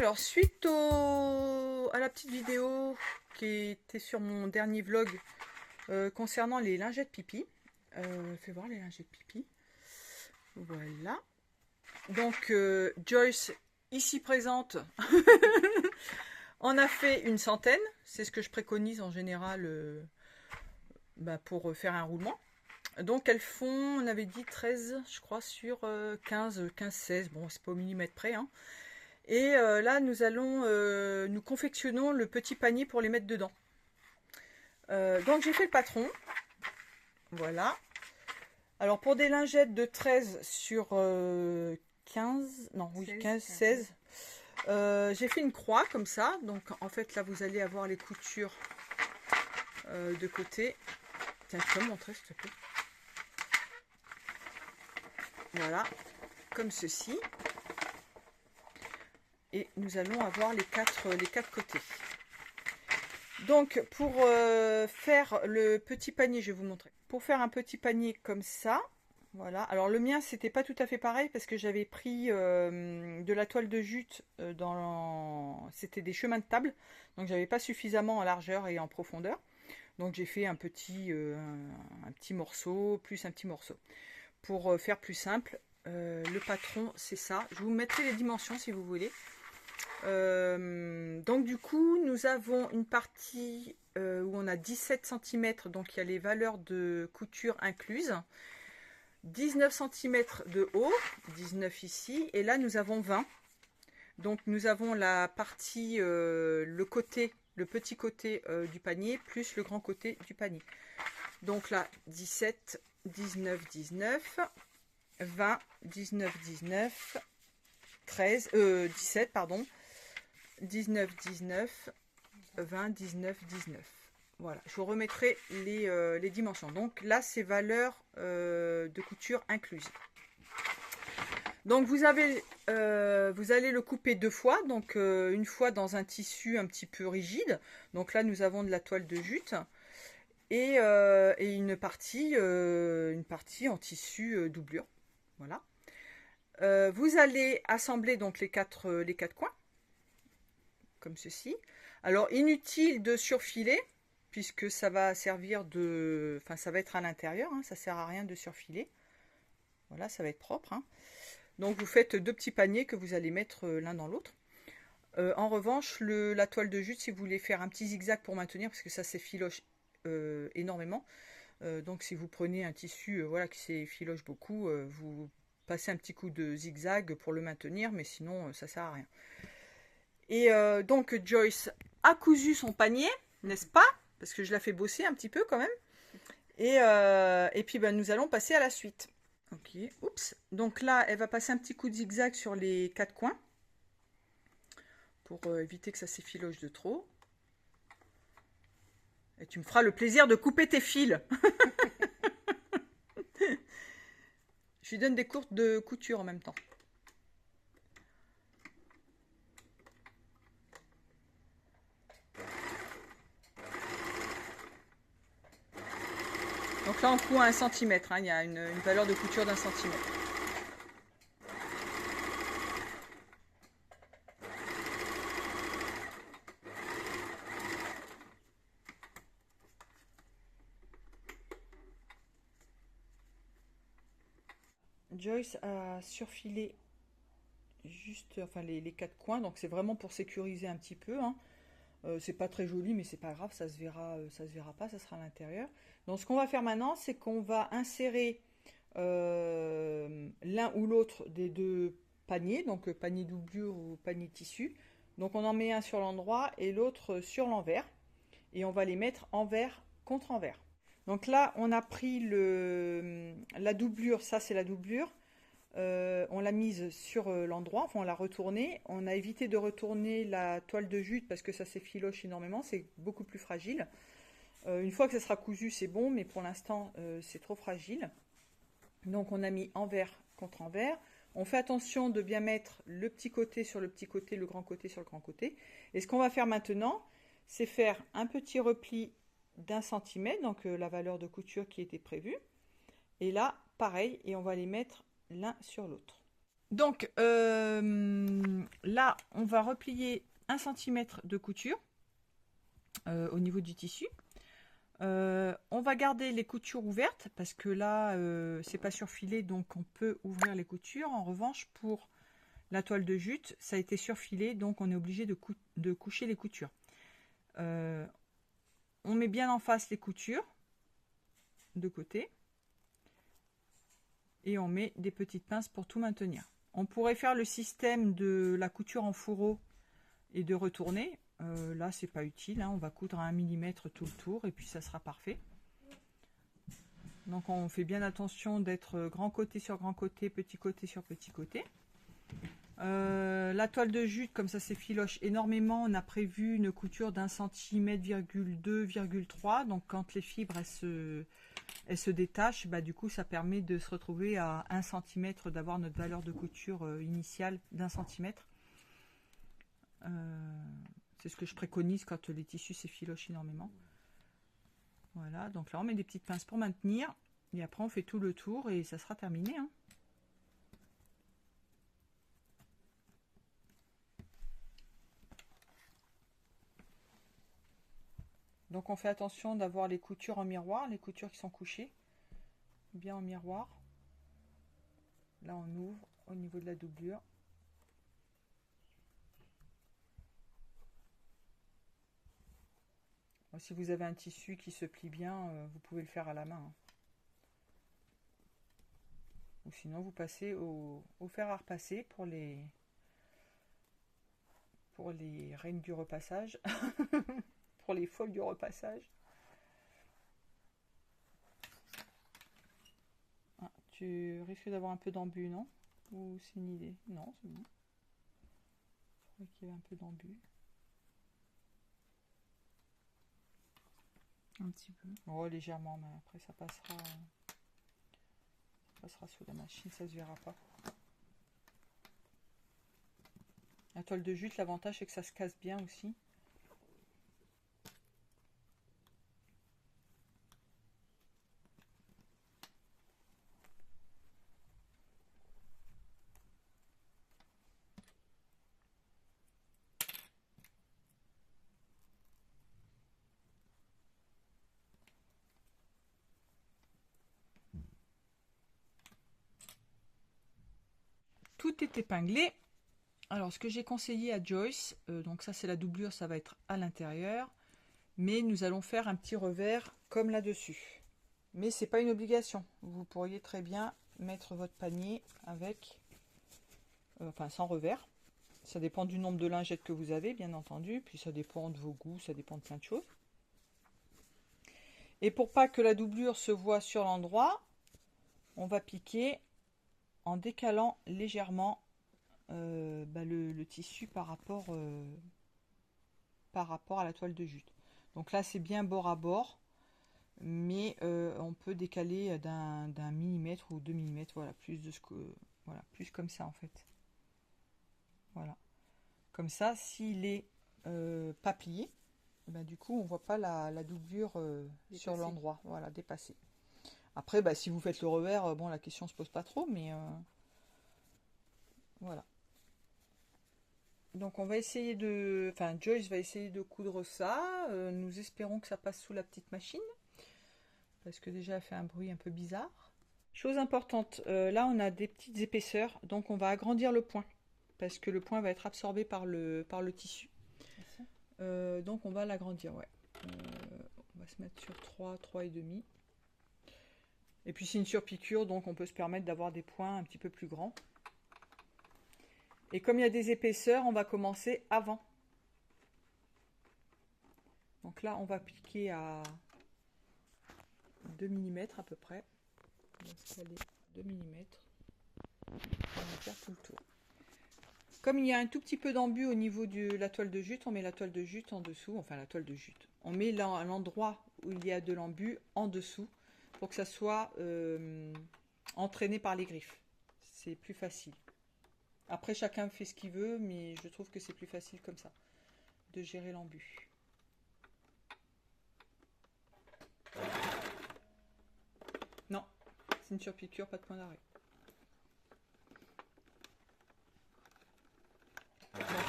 Alors, suite à la petite vidéo qui était sur mon dernier vlog concernant les lingettes pipi, fais voir les lingettes pipi. Voilà. Donc, Joyce, ici présente, en a fait une centaine. C'est ce que je préconise en général pour faire un roulement. Donc, elles font, on avait dit 13, je crois, sur 15-16. Bon, c'est pas au millimètre près, hein. Et là, nous confectionnons le petit panier pour les mettre dedans. Donc, j'ai fait le patron. Voilà. Alors, pour des lingettes de 13 sur 15, non, oui, 15, 16, j'ai fait une croix comme ça. Donc, en fait, là, vous allez avoir les coutures de côté. Tiens, je peux montrer, s'il te plaît. Voilà, comme ceci. Et nous allons avoir les quatre côtés. Donc, pour faire le petit panier, je vais vous montrer. Pour faire un petit panier comme ça, voilà. Alors, le mien, c'était pas tout à fait pareil parce que j'avais pris de la toile de jute c'était des chemins de table. Donc, j'avais pas suffisamment en largeur et en profondeur. Donc, j'ai fait un petit morceau, plus un petit morceau. Pour faire plus simple, le patron, c'est ça. Je vous mettrai les dimensions si vous voulez. Donc du coup nous avons une partie où on a 17 cm, donc il y a les valeurs de couture incluses, 19 cm de haut, 19 ici, et là nous avons 20. Donc nous avons la partie, le petit côté du panier, plus le grand côté du panier. Donc là 17, 19, 19, 20, 19, 19, 13, 17 pardon, 19, 19, 20, 19, 19. Voilà, je vous remettrai les dimensions. Donc là, c'est valeurs de couture incluses. Donc vous allez le couper deux fois. Donc une fois dans un tissu un petit peu rigide. Donc là, nous avons de la toile de jute. Et une partie en tissu doublure. Voilà. Vous allez assembler donc les quatre coins. Comme ceci. Alors, inutile de surfiler, puisque ça va servir de... Enfin, ça va être à l'intérieur, hein, ça sert à rien de surfiler. Voilà, ça va être propre. Hein. Donc, vous faites deux petits paniers que vous allez mettre l'un dans l'autre. En revanche, la toile de jute, si vous voulez faire un petit zigzag pour maintenir, parce que ça s'effiloche énormément. Donc, si vous prenez un tissu voilà, qui s'effiloche beaucoup, vous passez un petit coup de zigzag pour le maintenir, mais sinon, ça sert à rien. Et donc Joyce a cousu son panier, n'est-ce pas? Parce que je la fais bosser un petit peu quand même. Et puis nous allons passer à la suite. Ok, oups. Donc là, elle va passer un petit coup de zigzag sur les quatre coins. Pour éviter que ça s'effiloche de trop. Et tu me feras le plaisir de couper tes fils. Je lui donne des cours de couture en même temps. Donc là, on coud à 1 cm. Hein. Il y a une valeur de couture d'1 cm. Joyce a surfilé juste les quatre coins. Donc c'est vraiment pour sécuriser un petit peu. Hein. C'est pas très joli, mais c'est pas grave, ça se verra pas, ça sera à l'intérieur. Donc ce qu'on va faire maintenant, c'est qu'on va insérer l'un ou l'autre des deux paniers, donc panier doublure ou panier tissu. Donc on en met un sur l'endroit et l'autre sur l'envers. Et on va les mettre envers contre envers. Donc là, on a pris la doublure, ça c'est la doublure. On l'a mise sur l'endroit, enfin on l'a retournée. On a évité de retourner la toile de jute parce que ça s'effiloche énormément, c'est beaucoup plus fragile. Une fois que ça sera cousu, c'est bon, mais pour l'instant, c'est trop fragile. Donc on a mis envers contre envers. On fait attention de bien mettre le petit côté sur le petit côté, le grand côté sur le grand côté. Et ce qu'on va faire maintenant, c'est faire un petit repli d'1 cm, donc la valeur de couture qui était prévue. Et là, pareil, et on va les mettre l'un sur l'autre. Donc là, on va replier 1 cm de couture au niveau du tissu. On va garder les coutures ouvertes parce que là, c'est pas surfilé, donc on peut ouvrir les coutures. En revanche, pour la toile de jute, ça a été surfilé, donc on est obligé de coucher les coutures. On met bien en face les coutures de côté et on met des petites pinces pour tout maintenir. On pourrait faire le système de la couture en fourreau et de retourner. Là, c'est pas utile, hein. On va coudre à 1 mm tout le tour et puis ça sera parfait. Donc on fait bien attention d'être grand côté sur grand côté, petit côté sur petit côté. La toile de jute, comme ça s'effiloche énormément, on a prévu une couture d'1 cm, 3. Donc quand les fibres elles se détachent, bah, du coup ça permet de se retrouver à 1 cm, d'avoir notre valeur de couture initiale d'1 cm. C'est ce que je préconise quand les tissus s'effilochent énormément. Voilà, donc là on met des petites pinces pour maintenir et après on fait tout le tour et ça sera terminé, hein. Donc on fait attention d'avoir les coutures en miroir, les coutures qui sont couchées bien en miroir. Là on ouvre au niveau de la doublure. Si vous avez un tissu qui se plie bien, vous pouvez le faire à la main, hein. Ou sinon vous passez au fer à repasser pour les reines du repassage. Pour les folles du repassage. Ah, tu risques d'avoir un peu d'embu, non? Ou c'est une idée? Non, c'est bon. Je crois qu'il y avait un peu d'embu. Un petit peu. Oh, légèrement, mais après ça passera sous la machine, ça se verra pas. La toile de jute, l'avantage c'est que ça se casse bien aussi. Tout est épinglé. Alors ce que j'ai conseillé à Joyce, donc ça c'est la doublure, ça va être à l'intérieur, mais nous allons faire un petit revers comme là-dessus. Mais c'est pas une obligation. Vous pourriez très bien mettre votre panier avec, enfin sans revers. Ça dépend du nombre de lingettes que vous avez, bien entendu, puis ça dépend de vos goûts, ça dépend de plein de choses. Et pour pas que la doublure se voit sur l'endroit, on va piquer en décalant légèrement le tissu par rapport à la toile de jute. Donc là c'est bien bord à bord, mais on peut décaler d'un millimètre ou 2 mm, voilà, plus de ce que, voilà, plus comme ça en fait. Voilà. Comme ça, s'il est pas plié, ben, du coup on voit pas la doublure sur l'endroit, voilà, dépassée. Après, si vous faites le revers, bon, la question se pose pas trop, mais voilà. Donc on va essayer de, enfin Joyce va essayer de coudre ça. Nous espérons que ça passe sous la petite machine, parce que déjà elle fait un bruit un peu bizarre. Chose importante, là on a des petites épaisseurs, donc on va agrandir le point, parce que le point va être absorbé par le tissu. Donc on va l'agrandir, ouais. On va se mettre sur 3 et demi. Et puis c'est une surpiqûre, donc on peut se permettre d'avoir des points un petit peu plus grands. Et comme il y a des épaisseurs, on va commencer avant. Donc là, on va piquer à 2 mm à peu près. On va se caler 2 mm. On va faire tout le tour. Comme il y a un tout petit peu d'embu au niveau de la toile de jute, on met la toile de jute en dessous, enfin la toile de jute. On met l'endroit où il y a de l'embu en dessous pour que ça soit entraîné par les griffes. C'est plus facile. Après, chacun fait ce qu'il veut, mais je trouve que c'est plus facile comme ça, de gérer l'embu. Non, c'est une surpiqûre, pas de point d'arrêt.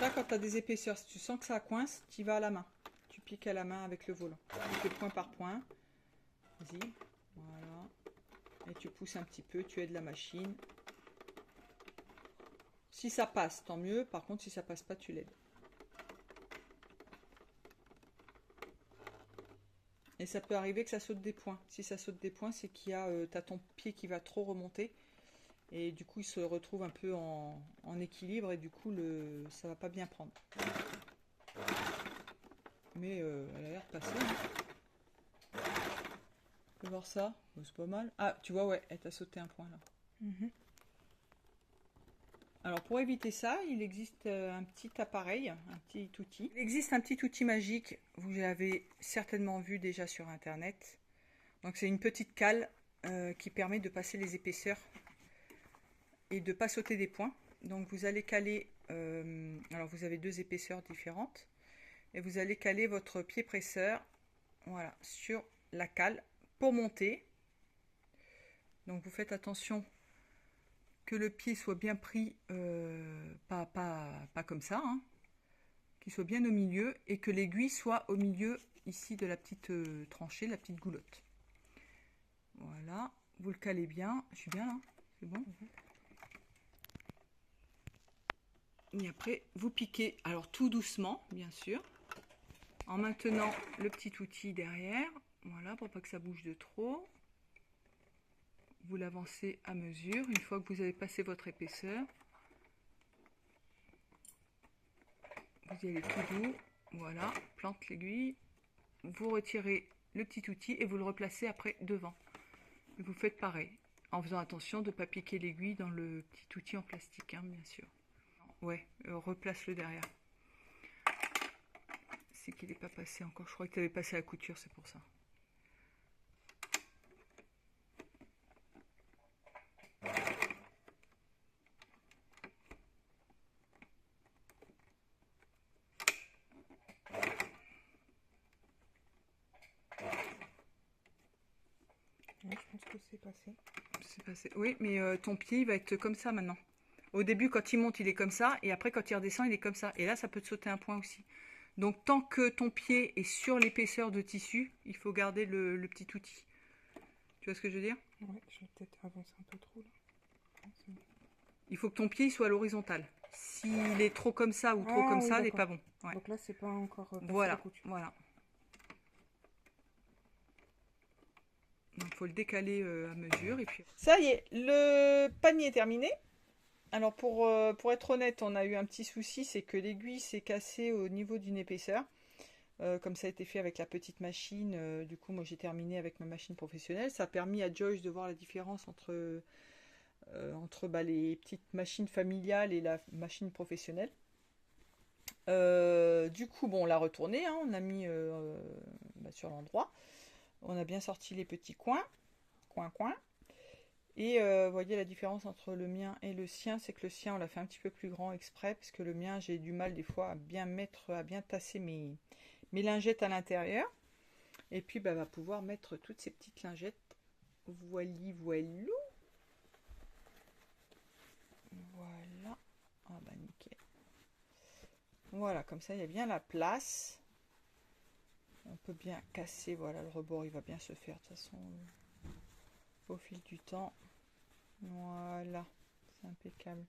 Là, quand tu as des épaisseurs, si tu sens que ça coince, tu y vas à la main. Tu piques à la main avec le volant. Tu fais point par point. Vas-y. Voilà. Et tu pousses un petit peu, tu aides la machine. Si ça passe, tant mieux. Par contre, si ça passe pas, tu l'aides. Et ça peut arriver que ça saute des points. Si ça saute des points, c'est qu'il y a t'as ton pied qui va trop remonter. Et du coup, il se retrouve un peu en équilibre et du coup, ça va pas bien prendre. Mais elle a l'air de passer. Hein. Tu peux voir ça? C'est pas mal. Ah, tu vois, ouais, elle t'a sauté un point là. Alors, pour éviter ça, il existe un petit appareil, un petit outil. Il existe un petit outil magique, vous l'avez certainement vu déjà sur Internet. Donc, c'est une petite cale qui permet de passer les épaisseurs et de ne pas sauter des points. Donc vous allez caler, alors vous avez deux épaisseurs différentes, et vous allez caler votre pied presseur, voilà, sur la cale pour monter. Donc vous faites attention que le pied soit bien pris, pas comme ça, hein, qu'il soit bien au milieu, et que l'aiguille soit au milieu ici de la petite tranchée, la petite goulotte. Voilà, vous le calez bien, je suis bien là, c'est bon. Et après, vous piquez, alors tout doucement, bien sûr, en maintenant le petit outil derrière, voilà, pour pas que ça bouge de trop. Vous l'avancez à mesure, une fois que vous avez passé votre épaisseur. Vous y allez tout doux, voilà, plante l'aiguille, vous retirez le petit outil et vous le replacez après devant. Et vous faites pareil, en faisant attention de ne pas piquer l'aiguille dans le petit outil en plastique, hein, bien sûr. Ouais, replace-le derrière. C'est qu'il n'est pas passé encore. Je crois que tu avais passé la couture, c'est pour ça. Oui, je pense que c'est passé. C'est passé. Oui, mais ton pied il va être comme ça maintenant. Au début, quand il monte, il est comme ça. Et après, quand il redescend, il est comme ça. Et là, ça peut te sauter un point aussi. Donc, tant que ton pied est sur l'épaisseur de tissu, il faut garder le petit outil. Tu vois ce que je veux dire? Oui, je vais peut-être avancer un peu trop là. Il faut que ton pied soit à l'horizontale. S'il est trop comme ça ou trop comme ça, il n'est pas bon. Ouais. Donc là, c'est pas encore passé voilà, la couture. Voilà. Donc, il faut le décaler à mesure. Et puis... Ça y est, le panier est terminé. Alors, pour être honnête, on a eu un petit souci, c'est que l'aiguille s'est cassée au niveau d'une épaisseur. Comme ça a été fait avec la petite machine, du coup, moi j'ai terminé avec ma machine professionnelle. Ça a permis à Joyce de voir la différence entre les petites machines familiales et la machine professionnelle. Du coup, bon, on l'a retourné, hein, on a mis sur l'endroit. On a bien sorti les petits coins. Et vous voyez la différence entre le mien et le sien, c'est que le sien, on l'a fait un petit peu plus grand exprès, parce que le mien, j'ai du mal des fois à bien tasser mes lingettes à l'intérieur. Et puis, va pouvoir mettre toutes ces petites lingettes. Voilou. Voilà. Ah bah nickel. Voilà, comme ça, il y a bien la place. On peut bien casser, voilà, le rebord, il va bien se faire, de toute façon, au fil du temps. Voilà, c'est impeccable.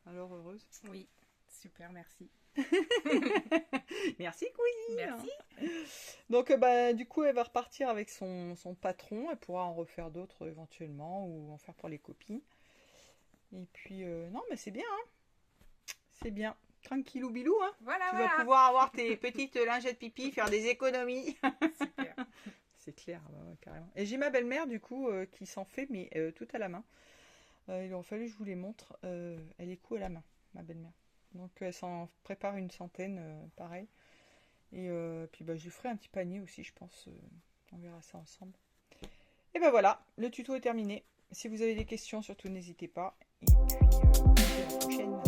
Alors, heureuse? Oui, super, merci. Merci, cousine. Merci. Donc, du coup, elle va repartir avec son patron. Elle pourra en refaire d'autres éventuellement ou en faire pour les copines. Et puis, non, mais c'est bien, hein. C'est bien. Tranquillou bilou, hein. Voilà, tu vas pouvoir avoir tes petites lingettes pipi, faire des économies. Super. C'est clair, ouais, carrément. Et j'ai ma belle-mère, du coup, qui s'en fait, mais tout à la main. Il aurait fallu que je vous les montre. Elle est coud à la main, ma belle-mère. Donc, elle s'en prépare une centaine, pareil. Et puis, je lui ferai un petit panier aussi, je pense. On verra ça ensemble. Et voilà, le tuto est terminé. Si vous avez des questions, surtout n'hésitez pas. Et puis, à la prochaine.